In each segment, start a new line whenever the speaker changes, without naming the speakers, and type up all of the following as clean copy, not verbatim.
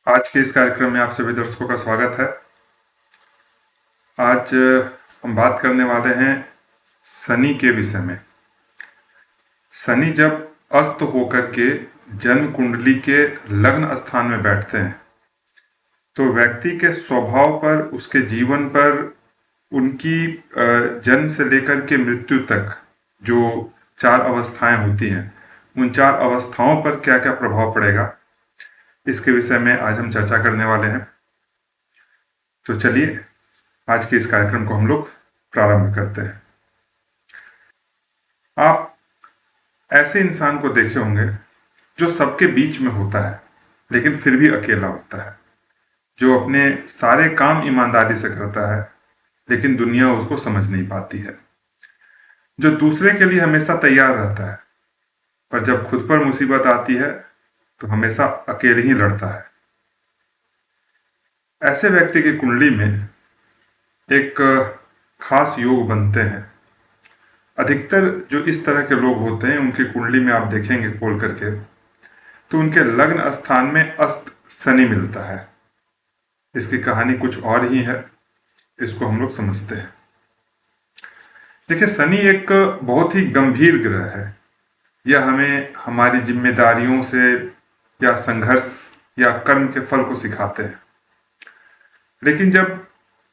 आज के इस कार्यक्रम में आप सभी दर्शकों का स्वागत है। आज हम बात करने वाले हैं शनि के विषय में। शनि जब अस्त होकर के जन्म कुंडली के लग्न स्थान में बैठते हैं तो व्यक्ति के स्वभाव पर, उसके जीवन पर, उनकी जन्म से लेकर के मृत्यु तक जो 4 अवस्थाएं होती हैं, उन 4 अवस्थाओं पर क्या क्या प्रभाव पड़ेगा, इसके विषय में आज हम चर्चा करने वाले हैं। तो चलिए आज के इस कार्यक्रम को हम लोग प्रारंभ करते हैं। आप ऐसे इंसान को देखे होंगे जो सबके बीच में होता है लेकिन फिर भी अकेला होता है, जो अपने सारे काम ईमानदारी से करता है लेकिन दुनिया उसको समझ नहीं पाती है, जो दूसरे के लिए हमेशा तैयार रहता है पर जब खुद पर मुसीबत आती है तो हमेशा अकेले ही लड़ता है। ऐसे व्यक्ति की कुंडली में एक खास योग बनते हैं। अधिकतर जो इस तरह के लोग होते हैं उनकी कुंडली में आप देखेंगे खोल करके तो उनके लग्न स्थान में अस्त शनि मिलता है। इसकी कहानी कुछ और ही है, इसको हम लोग समझते हैं। देखिए, शनि एक बहुत ही गंभीर ग्रह है। यह हमें हमारी जिम्मेदारियों से या संघर्ष या कर्म के फल को सिखाते हैं। लेकिन जब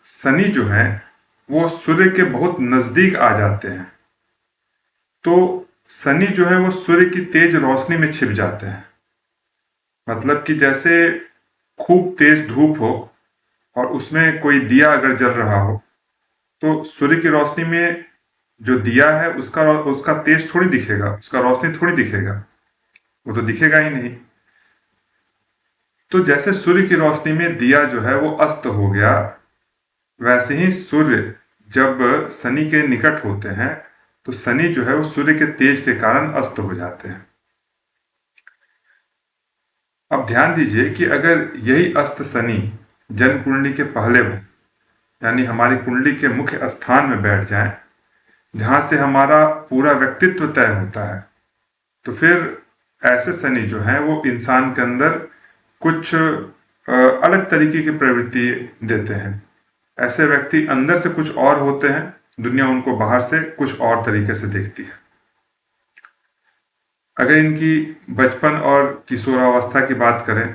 शनि जो है वो सूर्य के बहुत नजदीक आ जाते हैं तो शनि जो है वो सूर्य की तेज रोशनी में छिप जाते हैं। मतलब कि जैसे खूब तेज धूप हो और उसमें कोई दिया अगर जल रहा हो तो सूर्य की रोशनी में जो दिया है उसका तेज थोड़ी दिखेगा, उसका रोशनी थोड़ी दिखेगा, वो तो दिखेगा ही नहीं। तो जैसे सूर्य की रोशनी में दिया जो है वो अस्त हो गया, वैसे ही सूर्य जब शनि के निकट होते हैं तो शनि जो है वो सूर्य के तेज के कारण अस्त हो जाते हैं। अब ध्यान दीजिए कि अगर यही अस्त शनि जन्म कुंडली के पहले यानी हमारी कुंडली के मुख्य स्थान में बैठ जाए, जहां से हमारा पूरा व्यक्तित्व तय होता है, तो फिर ऐसे शनि जो है वो इंसान के अंदर कुछ अलग तरीके की प्रवृत्ति देते हैं। ऐसे व्यक्ति अंदर से कुछ और होते हैं, दुनिया उनको बाहर से कुछ और तरीके से देखती है। अगर इनकी बचपन और किशोरावस्था की बात करें,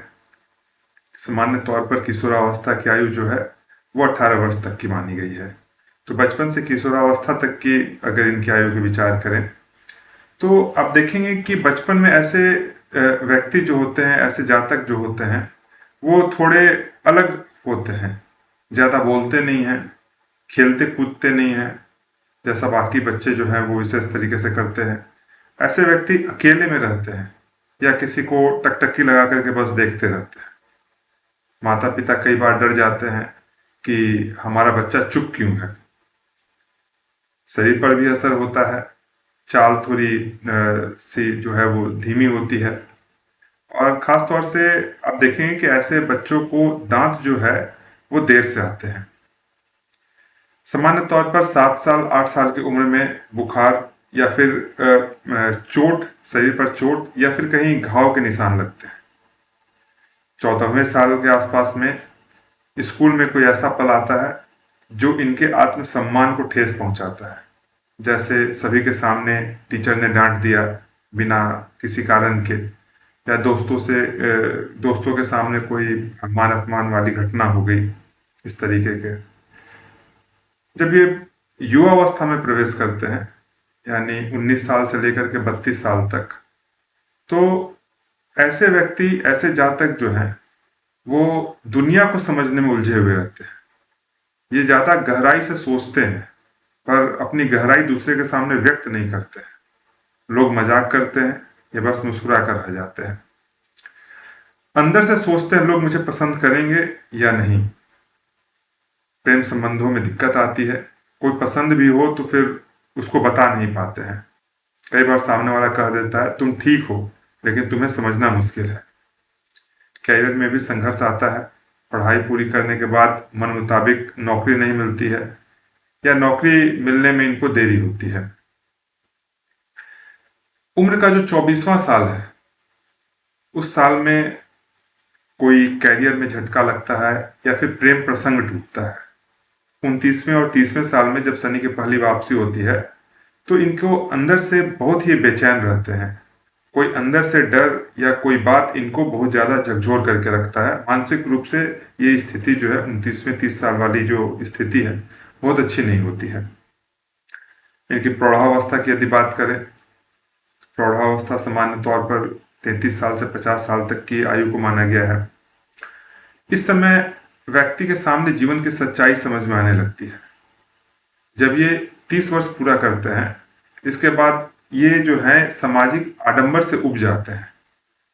सामान्य तौर पर किशोरावस्था की आयु जो है वो 18 वर्ष तक की मानी गई है। तो बचपन से किशोरावस्था तक की अगर इनकी आयु की विचार करें तो आप देखेंगे कि बचपन में ऐसे व्यक्ति जो होते हैं, ऐसे जातक जो होते हैं, वो थोड़े अलग होते हैं। ज़्यादा बोलते नहीं हैं, खेलते कूदते नहीं हैं, जैसा बाकी बच्चे जो हैं वो विशेष तरीके से करते हैं। ऐसे व्यक्ति अकेले में रहते हैं या किसी को टकटकी लगा करके बस देखते रहते हैं। माता पिता कई बार डर जाते हैं कि हमारा बच्चा चुप क्यों है। शरीर पर भी असर होता है, चाल थोड़ी सी जो है वो धीमी होती है। और ख़ास तौर से आप देखेंगे कि ऐसे बच्चों को दांत जो है वो देर से आते हैं। सामान्य तौर पर 7 साल 8 साल की उम्र में बुखार या फिर चोट, शरीर पर चोट या फिर कहीं घाव के निशान लगते हैं। 14वें साल के आसपास में स्कूल में कोई ऐसा पल आता है जो इनके आत्मसम्मान को ठेस पहुंचाता है। जैसे सभी के सामने टीचर ने डांट दिया बिना किसी कारण के, या दोस्तों के सामने कोई मान अपमान वाली घटना हो गई, इस तरीके के। जब ये युवावस्था में प्रवेश करते हैं, यानी 19 साल से लेकर के 32 साल तक, तो ऐसे व्यक्ति, ऐसे जातक जो हैं वो दुनिया को समझने में उलझे हुए रहते हैं। ये ज़्यादा गहराई से सोचते हैं पर अपनी गहराई दूसरे के सामने व्यक्त नहीं करते हैं। लोग मजाक करते हैं, ये बस मुस्कुरा कर रह जाते हैं। अंदर से सोचते हैं लोग मुझे पसंद करेंगे या नहीं। प्रेम संबंधों में दिक्कत आती है, कोई पसंद भी हो तो फिर उसको बता नहीं पाते हैं। कई बार सामने वाला कह देता है तुम ठीक हो लेकिन तुम्हें समझना मुश्किल है। कैरियर में भी संघर्ष आता है। पढ़ाई पूरी करने के बाद मन मुताबिक नौकरी नहीं मिलती है या नौकरी मिलने में इनको देरी होती है। उम्र का जो 24वां साल है, उस साल में कोई कैरियर में झटका लगता है या फिर प्रेम प्रसंग टूटता है। 29वें और 30वें साल में जब शनि की पहली वापसी होती है तो इनको अंदर से बहुत ही बेचैन रहते हैं। कोई अंदर से डर या कोई बात इनको बहुत ज्यादा झकझोर करके रखता है। मानसिक रूप से ये स्थिति जो है 29वें 30 साल वाली जो स्थिति है बहुत अच्छी नहीं होती है। इनकी प्रौढ़ावस्था की यदि बात करें, प्रौढ़ावस्था सामान्य तौर पर 33 साल से 50 साल तक की आयु को माना गया है। इस समय व्यक्ति के सामने जीवन की सच्चाई समझ में आने लगती है। जब ये 30 वर्ष पूरा करते हैं, इसके बाद ये जो है सामाजिक आडंबर से उब जाते हैं।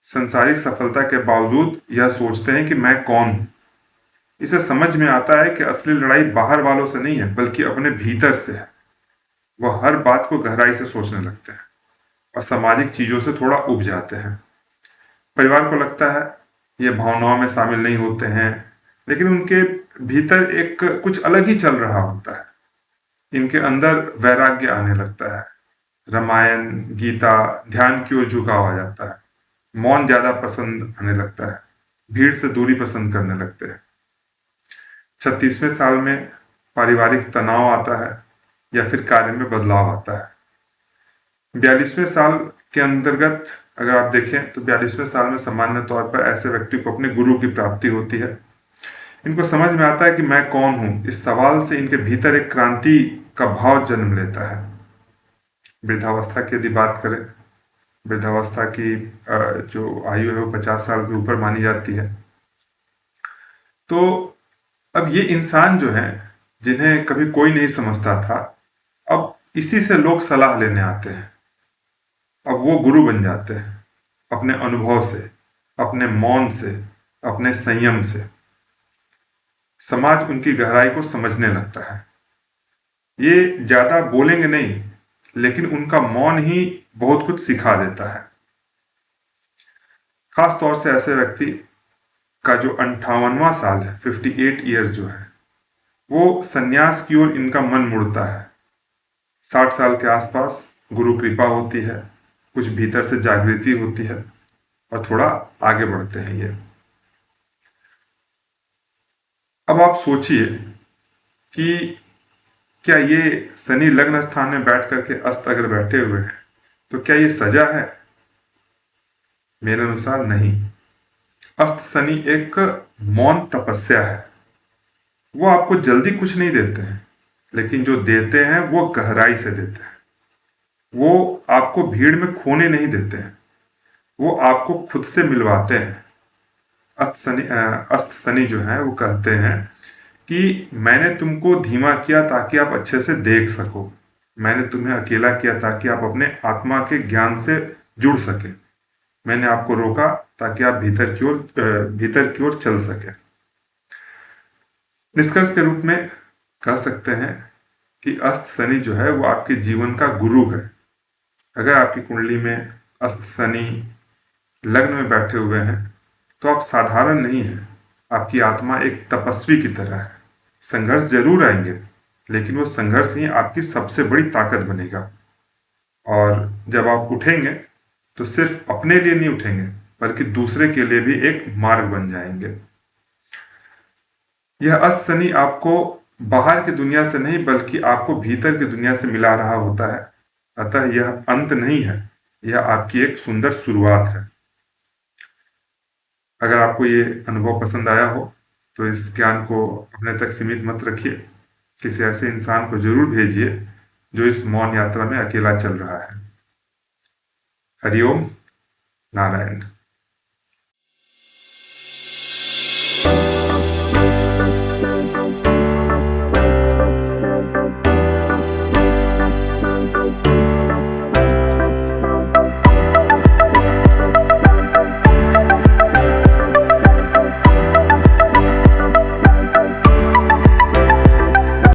संसारिक सफलता के बावजूद यह सोचते हैं कि मैं कौन हूं। इसे समझ में आता है कि असली लड़ाई बाहर वालों से नहीं है बल्कि अपने भीतर से है। वह हर बात को गहराई से सोचने लगते हैं और सामाजिक चीजों से थोड़ा उब जाते हैं। परिवार को लगता है ये भावनाओं में शामिल नहीं होते हैं, लेकिन उनके भीतर एक कुछ अलग ही चल रहा होता है। इनके अंदर वैराग्य आने लगता है। रामायण, गीता, ध्यान की ओर झुकाव आ जाता है। मौन ज्यादा पसंद आने लगता है। भीड़ से दूरी पसंद करने लगते हैं। 36वें साल में पारिवारिक तनाव आता है या फिर कार्य में बदलाव आता है। 42वें साल के अंतर्गत अगर आप देखें तो 42वें साल में सामान्य तौर पर ऐसे व्यक्ति को अपने गुरु की प्राप्ति होती है। इनको समझ में आता है कि मैं कौन हूं। इस सवाल से इनके भीतर एक क्रांति का भाव जन्म लेता है। वृद्धावस्था की यदि बात करें, वृद्धावस्था की जो आयु है वो 50 साल के ऊपर मानी जाती है। तो अब ये इंसान जो है, जिन्हें कभी कोई नहीं समझता था, अब इसी से लोग सलाह लेने आते हैं। अब वो गुरु बन जाते हैं अपने अनुभव से, अपने मौन से, अपने संयम से। समाज उनकी गहराई को समझने लगता है। ये ज्यादा बोलेंगे नहीं, लेकिन उनका मौन ही बहुत कुछ सिखा देता है। खास तौर से ऐसे व्यक्ति का जो 58वां साल है, 58 ईयर जो है, वो सन्यास की ओर इनका मन मुड़ता है। 60 साल के आसपास गुरु कृपा होती है, कुछ भीतर से जागृति होती है और थोड़ा आगे बढ़ते हैं ये। अब आप सोचिए कि क्या ये शनि लग्न स्थान में बैठ करके अस्त अगर बैठे हुए हैं तो क्या ये सजा है? मेरे अनुसार नहीं। अस्त शनि एक मौन तपस्या है। वो आपको जल्दी कुछ नहीं देते हैं, लेकिन जो देते हैं वो गहराई से देते हैं। वो आपको भीड़ में खोने नहीं देते हैं, वो आपको खुद से मिलवाते हैं। अस्त शनि जो है वो कहते हैं कि मैंने तुमको धीमा किया ताकि आप अच्छे से देख सको। मैंने तुम्हें अकेला किया ताकि आप अपने आत्मा के ज्ञान से जुड़ सके। मैंने आपको रोका ताकि आप भीतर की ओर चल सके। निष्कर्ष के रूप में कह सकते हैं कि अस्त शनि जो है वो आपके जीवन का गुरु है। अगर आपकी कुंडली में अस्त शनि लग्न में बैठे हुए हैं तो आप साधारण नहीं हैं। आपकी आत्मा एक तपस्वी की तरह है। संघर्ष जरूर आएंगे, लेकिन वो संघर्ष ही आपकी सबसे बड़ी ताकत बनेगा। और जब आप उठेंगे तो सिर्फ अपने लिए नहीं उठेंगे, बल्कि दूसरे के लिए भी एक मार्ग बन जाएंगे। यह अस्त शनि आपको बाहर की दुनिया से नहीं बल्कि आपको भीतर की दुनिया से मिला रहा होता है। अतः यह अंत नहीं है, यह आपकी एक सुंदर शुरुआत है। अगर आपको ये अनुभव पसंद आया हो तो इस ज्ञान को अपने तक सीमित मत रखिए। किसी ऐसे इंसान को जरूर भेजिए जो इस मौन यात्रा में अकेला चल रहा है। हरिओम नारायण।